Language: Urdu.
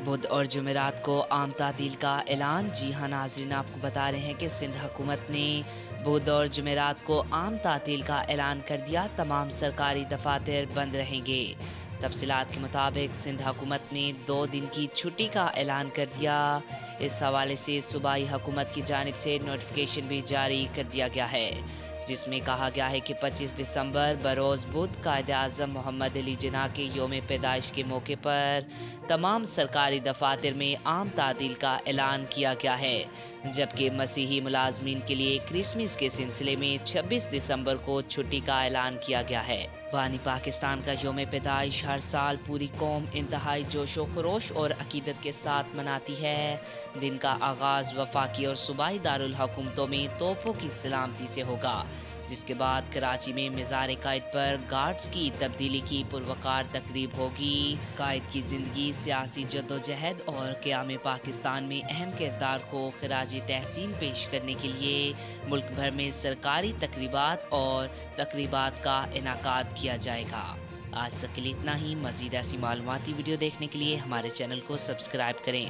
بدھ اور جمعرات کو عام تعطیل کا اعلان۔ جی ہاں ناظرین، آپ کو بتا رہے ہیں کہ سندھ حکومت نے بدھ اور جمعرات کو عام تعطیل کا اعلان کر دیا۔ تمام سرکاری دفاتر بند رہیں گے۔ تفصیلات کے مطابق سندھ حکومت نے 2 دن کی چھٹی کا اعلان کر دیا۔ اس حوالے سے صوبائی حکومت کی جانب سے نوٹیفیکیشن بھی جاری کر دیا گیا ہے، جس میں کہا گیا ہے کہ 25 دسمبر بروز بدھ قائد اعظم محمد علی جناح کے یوم پیدائش کے موقع پر تمام سرکاری دفاتر میں عام تعطیل کا اعلان کیا گیا ہے، جبکہ مسیحی ملازمین کے لیے کرسمس کے سلسلے میں 26 دسمبر کو چھٹی کا اعلان کیا گیا ہے۔ بانی پاکستان کا یوم پیدائش ہر سال پوری قوم انتہائی جوش و خروش اور عقیدت کے ساتھ مناتی ہے۔ دن کا آغاز وفاقی اور صوبائی دارالحکومتوں میں توپوں کی سلامتی سے ہوگا، جس کے بعد کراچی میں مزار قائد پر گارڈز کی تبدیلی کی پروقار تقریب ہوگی۔ قائد کی زندگی، سیاسی جدوجہد اور قیام پاکستان میں اہم کردار کو خراج تحسین پیش کرنے کے لیے ملک بھر میں سرکاری تقریبات کا انعقاد کیا جائے گا۔ آج تک کے لیے اتنا ہی۔ مزید ایسی معلوماتی ویڈیو دیکھنے کے لیے ہمارے چینل کو سبسکرائب کریں۔